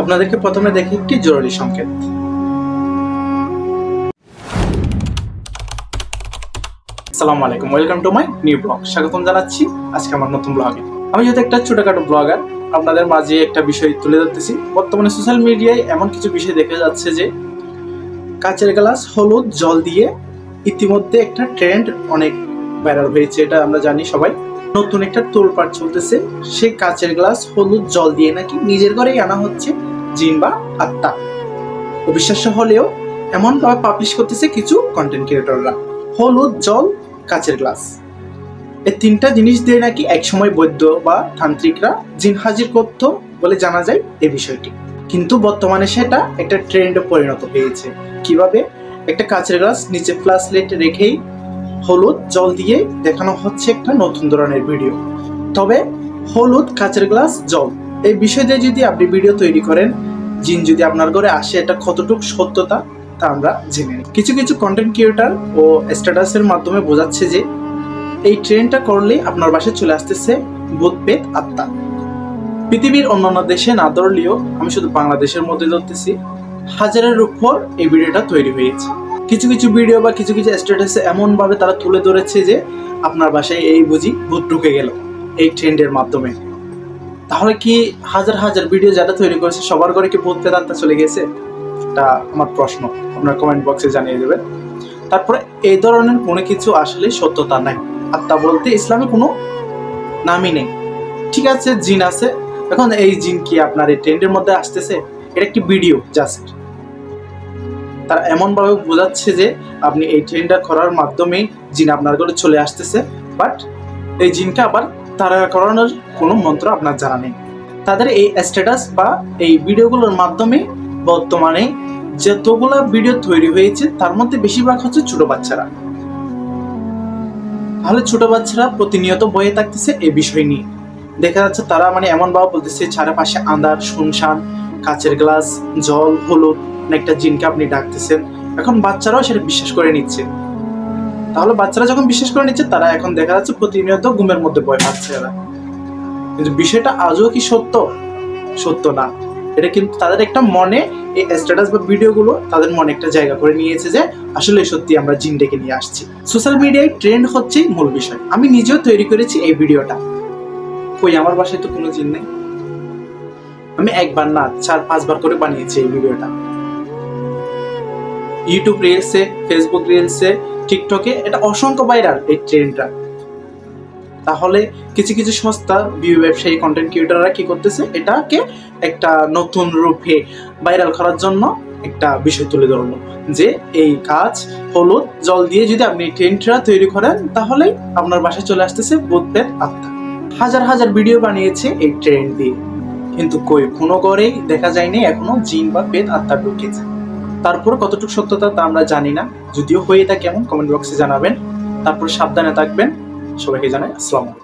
আপনাদেরকে প্রথমে দেখি একটি জরুরি সংকেত। আসসালামু আলাইকুম, welcome to my new blog. স্বাগতম জানাচ্ছি আজকে আমার নতুন ব্লগে। আমি যেহেতু একটা ছোটখাটো ব্লগার, আপনাদের মাঝে একটা বিষয় তুলে ধরতেছি। বর্তমানে সোশ্যাল মিডিয়ায় এমন কিছু বিষয় দেখা যাচ্ছে যে কাচের গ্লাস হলুদ জল দিয়ে ইতিমধ্যে একটা ট্রেন্ড অনেক ভাইরাল হয়েছে, এটা আমরা জানি সবাই। নতুন একটা তোলপাড় চলতেছে, সেই কাচের গ্লাস হলুদ জল দিয়ে নাকি নিজের ঘরেই আনা হচ্ছে জিন বা আত্মা। অবিশ্বাস্য হলেও এমন ভাবে পাবলিশ করতেছে কিছু কন্টেন্ট ক্রিয়েটররা। হলুদ জল কাচের গ্লাস, এই তিনটা জিনিস দিয়ে নাকি একসময় বৈদ্য বা তান্ত্রিকরা জিন হাজির করতো বলে জানা যায় এই বিষয়টি। কিন্তু বর্তমানে সেটা একটা ট্রেন্ডে পরিণত হয়েছে। কিভাবে? একটা কাচের গ্লাস নিচে ফ্ল্যাশলাইট রেখেই হলুদ জল দিয়ে দেখানো হচ্ছে একটা নতুন ধরনের ভিডিও। তবে হলুদ কাচের গ্লাস জল এই বিষয় দিয়ে যদি আপনি ভিডিও তৈরি করেন, জিন যদি আপনার ঘরে আসে, এটা কতটুকু সত্যতা তা আমরা জেনে নিই। কিছু কিছু কন্টেন্ট ক্রিয়েটর ও স্ট্যাটাসের মাধ্যমে বোঝাচ্ছে যে এই ট্রেন্ডটা করলে আপনার বাসায় চলে আসতেছে ভূত পেত আত্মা। পৃথিবীর অন্যান্য দেশে না ধরলেও আমি শুধু বাংলাদেশের মধ্যে ধরতেছি, হাজারের উপর এই ভিডিওটা তৈরি হয়েছে। কিছু কিছু ভিডিও বা কিছু কিছু স্ট্যাটাসে এমনভাবে তারা তুলে ধরেছে যে আপনার বাসায় এই বুঝি ভূত ঢুকে গেল এই ট্রেন্ডের মাধ্যমে। তাহলে কি হাজার হাজার ভিডিও যারা তৈরি করেছে সবার ঘরে কি ভূত পেত আত্মা চলে গেছে? এটা আমার প্রশ্ন, আপনার কমেন্ট বক্সে জানিয়ে দেবেন। তারপরে এই ধরনের কোনো কিছু আসলে সত্যতা নাই। আত্মা বলতে ইসলামে কোনো নামই নেই। ঠিক আছে, জিন আছে। এখন এই জিন কি আপনার এই ট্রেন্ডের মধ্যে আসতেছে? এটা একটি ভিডিও জাস্ট। তারা এমনভাবে বোঝাচ্ছে যে আপনি এই ট্রেন্ডটা করার মাধ্যমে জিন আপনার ঘরে চলে আসতেছে, বাট এই জিনকে আবার তারা করানোর কোনো মন্ত্র আপনার জানা নেই। তাদের এই স্ট্যাটাস বা এই ভিডিওগুলোর মাধ্যমে বর্তমানে যতগুলো ভিডিও তৈরি হয়েছে তার মধ্যে বেশিরভাগ হচ্ছে ছোট বাচ্চারা। তাহলে ছোট বাচ্চারা প্রতিনিয়ত বয়ে থাকতেছে এই বিষয় নিয়ে। দেখা যাচ্ছে তারা এমনভাবে বলতেছে চারপাশে আন্ধার শুনশান, কাচের গ্লাস জল হলুদ একটা জিনকে আপনি ডাকতেছেন। এখন বাচ্চারাও সেটা বিশ্বাস করে নিচ্ছে। তাহলে বাচ্চারা যখন বিশ্বাস করে নিচ্ছে, তারা এখন দেখা যাচ্ছে প্রতিনিয়ত ঘুমের মধ্যে ভয় পাচ্ছে এরা। কিন্তু বিষয়টা আজও কি সত্য? সত্য না। এটা কিন্তু তাদের একটা মনে, এই স্ট্যাটাস বা ভিডিওগুলো তাদের মনে একটা জায়গা করে নিয়েছে যে আসলে সত্যি আমরা জিন ডেকে নিয়ে আসছি। সোশ্যাল মিডিয়ায় ট্রেন্ড হচ্ছে মূল বিষয়। আমি নিজেও তৈরি করেছি এই ভিডিওটা। কই, আমার বাসায় তো কোনো জিন নেই। আমি একবার না 4-5 বার করে বানিয়েছি এই ভিডিওটা। ইউটিউব রিলসে, ফেসবুক রিলসে, টিকটকে এটা অসংখ্য ভাইরাল এই ট্রেন্ডটা। তাহলে কিছু কিছু সংস্থা ব্যবসায়ী কন্টেন্ট ক্রিয়েটররা কি করতেছে, এটাকে একটা নতুন রূপে ভাইরাল করার জন্য একটা বিষয় তুলে ধরলো যে এই কাজ হলুদ জল দিয়ে যদি আপনি ট্রেন্ডটা তৈরি করেন, তাহলে আপনার বাসায় চলে আসতেছে ভূত পেত আত্মা। হাজার হাজার ভিডিও বানিয়েছে এই ট্রেন্ড দিয়ে, কিন্তু কই কোনো ঘরেই দেখা যায়নি এখনো জিন বা পেত আত্মা ঢুকেছে। তারপর কতটুকু সত্যতা তা আমরা জানি না। যদিও হয়ে থাকে এমন, কমেন্ট বক্সে জানাবেন। তারপর সাবধানে থাকবেন। সবাইকে জানাই আসসালামু আলাইকুম।